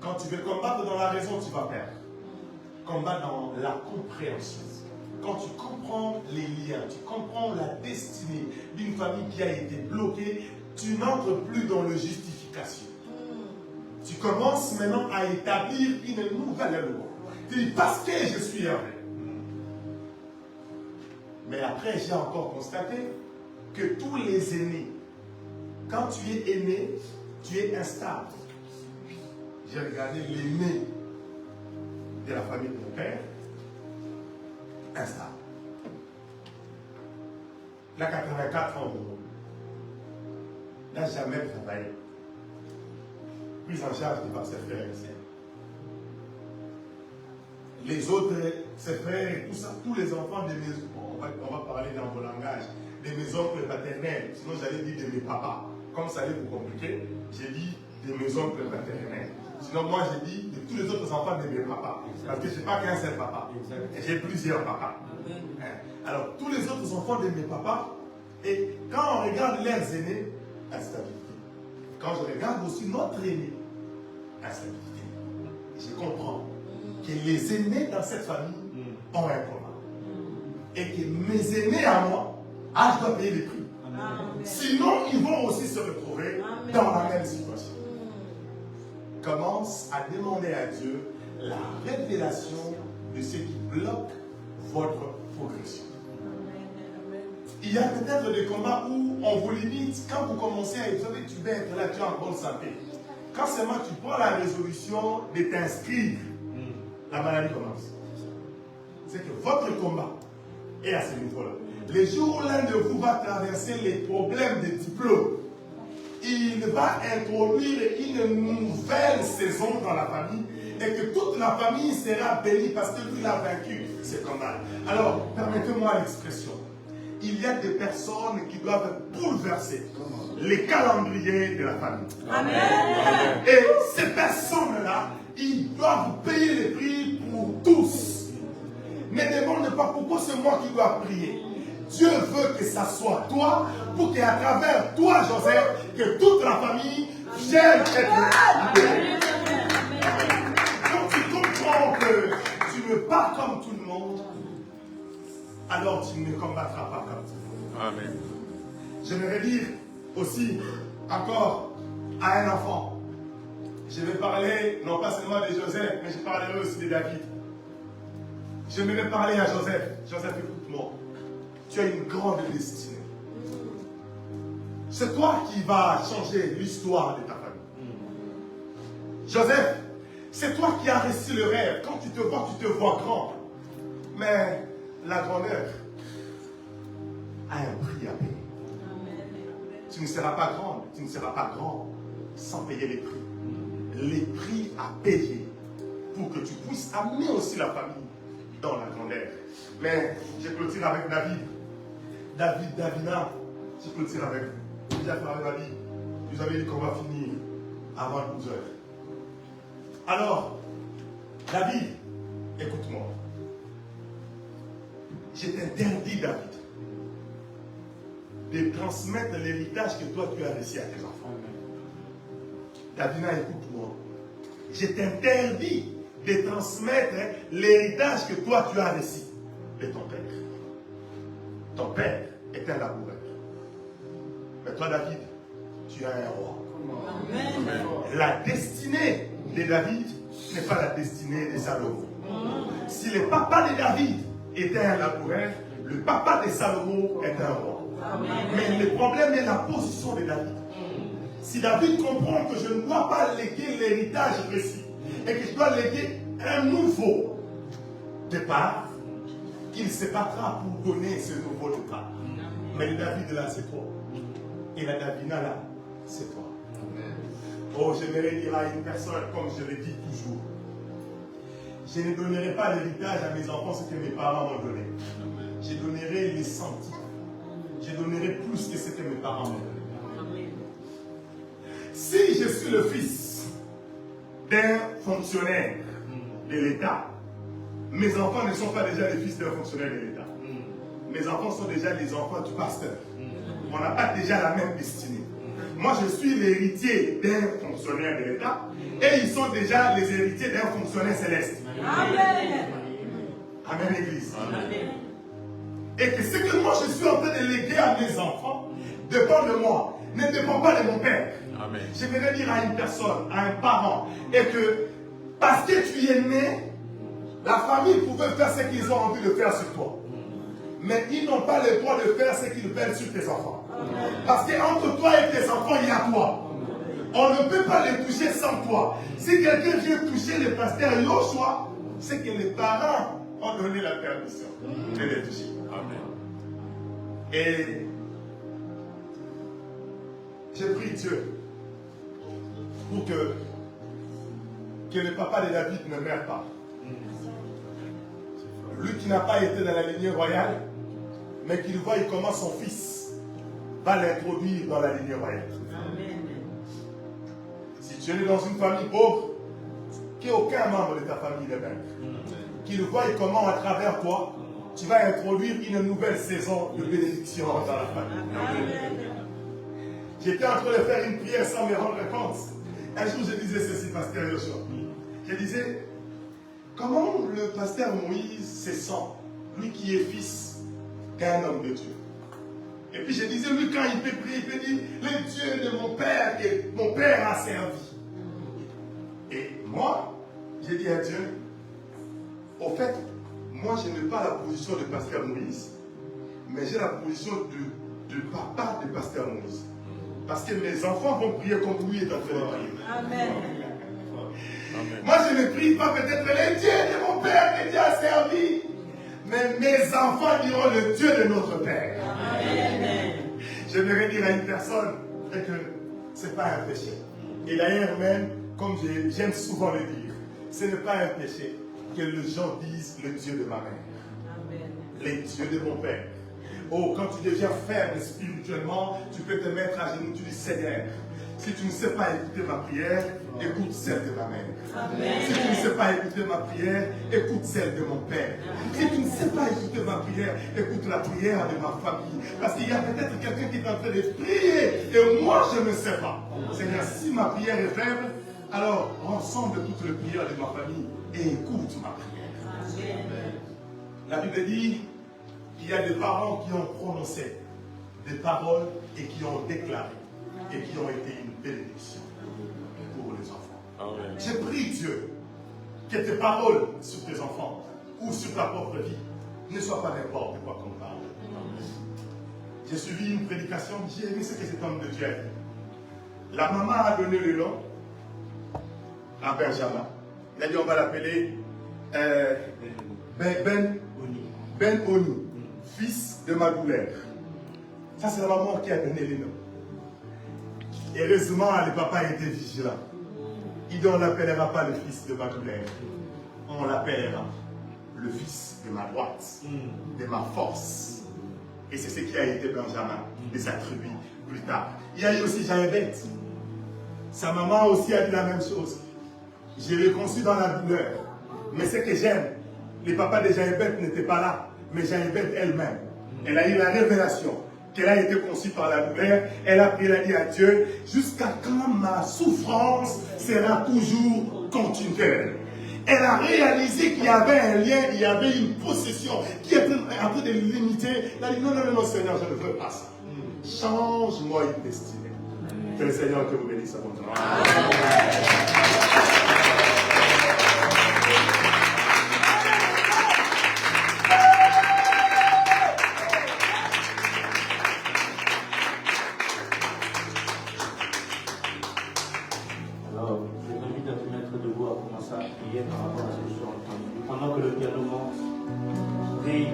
Quand tu veux combattre dans la raison, tu vas perdre. Combat dans la compréhension. Quand tu comprends les liens, tu comprends la destinée d'une famille qui a été bloquée, tu n'entres plus dans le justification. Tu commences maintenant à établir une nouvelle loi. Tu dis parce que je suis heureux. Mais après, j'ai encore constaté que tous les aînés, quand tu es aîné, tu es instable. J'ai regardé l'aîné de la famille de mon père, instable. Il a 84 ans. Il n'a jamais travaillé. Prise en charge par ses frères et sœurs. Les autres, ses frères et tout ça, tous les enfants de mes... on va parler dans vos langages, de mes oncles paternels. Sinon, j'allais dire de mes papas. Comme ça allait vous compliquer, j'ai dit de mes oncles paternels. Sinon, moi, j'ai dit de tous les autres enfants de mes papas. Parce que je n'ai pas qu'un seul papa. J'ai plusieurs papas. Alors, tous les autres enfants de mes papas, et quand on regarde leurs aînés, instabilité. Quand je regarde aussi notre aîné, instabilité, je comprends que les aînés dans cette famille ont un combat. Et que mes aînés à moi, je dois payer les prix. Amen. Sinon, ils vont aussi se retrouver dans la même situation. Commence à demander à Dieu la révélation de ce qui bloque votre progression. Il y a peut-être des combats où on vous limite. Quand vous commencez à étudier, tu vas être là, tu es en bonne santé. Quand seulement tu prends la résolution de t'inscrire, la maladie commence. C'est que votre combat est à ce niveau-là. Les jours où l'un de vous va traverser les problèmes de diplôme, il va introduire une nouvelle saison dans la famille et que toute la famille sera bénie parce que lui a vaincu ce combat. Alors, permettez-moi l'expression. Il y a des personnes qui doivent bouleverser les calendriers de la famille. Amen. Et ces personnes-là, ils doivent payer les prix pour tous. Ne demande pas pourquoi c'est moi qui dois prier. Dieu veut que ça soit toi, pour qu'à travers toi, Joseph, que toute la famille vienne être libérée. Quand tu comprends que tu ne pars comme tout le monde, alors tu ne combattras pas comme tout le monde. Amen. J'aimerais dire aussi encore à un enfant. Je vais parler non pas seulement de Joseph, mais je parlerai aussi de David. J'aimerais parler à Joseph. Joseph, écoute-moi. Tu as une grande destinée. C'est toi qui vas changer l'histoire de ta famille. Joseph, c'est toi qui as réussi le rêve. Quand tu te vois grand. Mais la grandeur a un prix à payer. Tu ne seras pas grande, tu ne seras pas grand sans payer les prix. Les prix à payer pour que tu puisses amener aussi la famille dans la grandeur. Mais je clôture avec David. Davina, je clôture avec vous. J'ai fait avec David. Vous avez dit qu'on va finir avant 12 heures. Alors, David, écoute-moi. Je t'interdis, David, de transmettre l'héritage que toi tu as reçu à tes enfants. Davina, écoute-moi. Je t'interdis de transmettre l'héritage que toi tu as reçu de ton père. Ton père est un laboureur. Mais toi, David, tu tu as un roi. La destinée de David n'est pas la destinée de Salomon. Si le papa de David était un laboureur, le papa de Salomon est un roi. Mais le problème est la position de David. Si David comprend que je ne dois pas léguer l'héritage reçu et que je dois léguer un nouveau départ, il se battra pour donner ce nouveau départ. Mais le David là, c'est toi. Et la Davina là, c'est toi. Oh, j'aimerais dire à une personne, comme je le dis toujours, je ne donnerai pas l'héritage à mes enfants ce que mes parents m'ont donné. Je donnerai les centimes. Je donnerai plus que ce que mes parents m'ont donné. Si je suis le fils d'un fonctionnaire de l'État, mes enfants ne sont pas déjà les fils d'un fonctionnaire de l'État. Mes enfants sont déjà les enfants du pasteur. On n'a pas déjà la même destinée. Moi, je suis l'héritier d'un fonctionnaire de l'État et ils sont déjà les héritiers d'un fonctionnaire céleste. Amen. Amen, Église. Amen. Et que ce que moi je suis en train de léguer à mes enfants dépend de moi, ne dépend pas de mon père. Amen. Je vais dire à une personne, à un parent, et que parce que tu es né, la famille pouvait faire ce qu'ils ont envie de faire sur toi. Mais ils n'ont pas le droit de faire ce qu'ils veulent sur tes enfants. Parce qu'entre toi et tes enfants, il y a toi. On ne peut pas les toucher sans toi. Si quelqu'un vient toucher le pasteur Yoshua, c'est que les parents ont donné la permission de les toucher. Amen. Et j'ai pris Dieu pour que le papa de David ne meure pas. Lui qui n'a pas été dans la lignée royale, mais qu'il voit comment son fils va l'introduire dans la lignée royale. Amen. Si tu es né dans une famille pauvre, qu'aucun membre de ta famille ne meure. Qu'il voit comment à travers toi, tu vas introduire une nouvelle saison de bénédiction dans la famille. Amen. J'étais en train de faire une prière sans me rendre compte. Un jour, je disais ceci, pasteur Yoshua. Je disais, comment le pasteur Moïse se sent, lui qui est fils d'un homme de Dieu. Et puis je disais, lui, quand il peut prier, il peut dire, le Dieu de mon père, que mon père a servi. Et moi, j'ai dit à Dieu, au fait, moi, je n'ai pas la position de pasteur Moïse, mais j'ai la position de papa de pasteur Moïse. Parce que mes enfants vont prier comme lui est en train de prier. Amen. Moi, je ne prie pas peut-être le Dieu de mon père que Dieu a servi, mais mes enfants diront le Dieu de notre Père. Amen. Je vais dire à une personne que ce n'est pas un péché. Et d'ailleurs même, comme j'aime souvent le dire, ce n'est pas un péché que les gens disent le Dieu de ma mère. Amen. Le Dieu de mon père. Oh, quand tu deviens faible spirituellement, tu peux te mettre à genoux, tu dis Seigneur, si tu ne sais pas écouter ma prière, écoute celle de ma mère. Amen. Si tu ne sais pas écouter ma prière, écoute celle de mon père. Amen. Si tu ne sais pas écouter ma prière, écoute la prière de ma famille. Parce qu'il y a peut-être quelqu'un qui est en train de prier et moi je ne sais pas. Seigneur, si ma prière est faible, alors ensemble toutes les prières de ma famille et écoute ma prière. Amen. La Bible dit qu'il y a des parents qui ont prononcé des paroles et qui ont déclaré et qui ont été une bénédiction pour les enfants. J'ai prié Dieu que tes paroles sur tes enfants ou sur ta propre vie ne soient pas n'importe quoi qu'on parle. J'ai suivi une prédication, j'ai aimé ce que cet homme de Dieu a dit. La maman a donné le nom à Benjamin. Il a dit on va l'appeler Ben Oni, fils de ma douleur. Ça c'est la maman qui a donné le nom. Heureusement, le papa était vigilant. Il dit on n'appellera pas le fils de ma douleur. On l'appellera le fils de ma droite, de ma force. Et c'est ce qui a été Benjamin, des attributs plus tard. Il y a eu aussi Jaébet. Sa maman aussi a dit la même chose. Je l'ai conçu dans la douleur. Mais ce que j'aime, le papa de Jaébet n'était pas là, mais Jaébet elle-même. Elle a eu la révélation qu'elle a été conçue par la douleur. Elle a prié, elle a dit à Dieu, jusqu'à quand ma souffrance sera toujours continuelle. Elle a réalisé qu'il y avait un lien, il y avait une possession qui était en train de limiter. Elle a dit non, non, non, Seigneur, je ne veux pas ça. Change-moi une destinée. Que le Seigneur te vous bénisse abondamment. Alors, je t'invite à te mettre debout, à commencer à prier par rapport à ce que tu as entendu. Pendant que le piano monte, prie.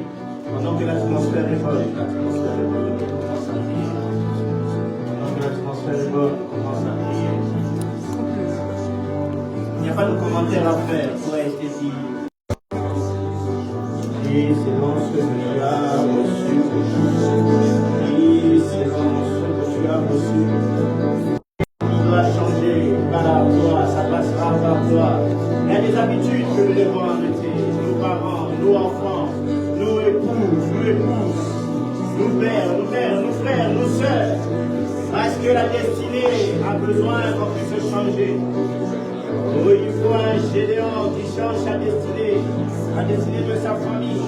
Pendant que l'atmosphère est bonne, commence à prier. Pendant que l'atmosphère est bonne, commence à prier. Il n'y a pas de commentaire à faire, tout a été dit. Et selon ce que tu as reçu, et selon ce que tu as reçu, il doit changer par toi, ça passera par toi. Il y a des habitudes que nous devons arrêter. Nos parents, nos enfants, nos épouses, nos pères, nos frères, nos sœurs. Parce que la destinée a besoin qu'on puisse changer. Oh, il faut un Gédéon qui change sa destinée, la destinée de sa famille.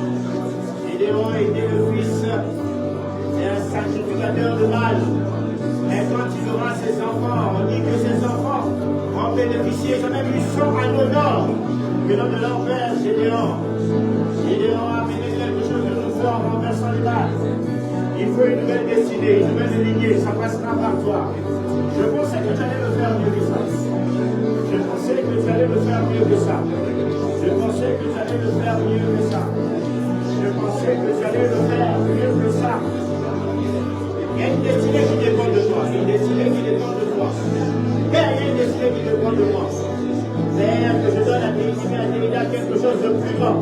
Gédéon était le fils d'un sacrificateur de mal. Mais quand il aura ses enfants, on dit que ses enfants vont bénéficier, ils ont même eu 100 anneaux d'or venant de leur père Gédéon. Gédéon a amené quelque chose de nouveau en renversant les balles. Il faut une nouvelle destinée, une nouvelle lignée, ça passera par toi. Je pensais que tu allais me faire mieux que ça. Je pensais que tu allais me faire mieux que ça. Je pensais que tu allais me faire mieux que ça. Je pensais que tu allais me faire mieux que ça. Il y a une destinée qui dépend de toi. Une destinée qui dépend de toi. Père, il y a une destinée qui dépend de moi. Père, que je donne à tes à quelque chose de plus grand.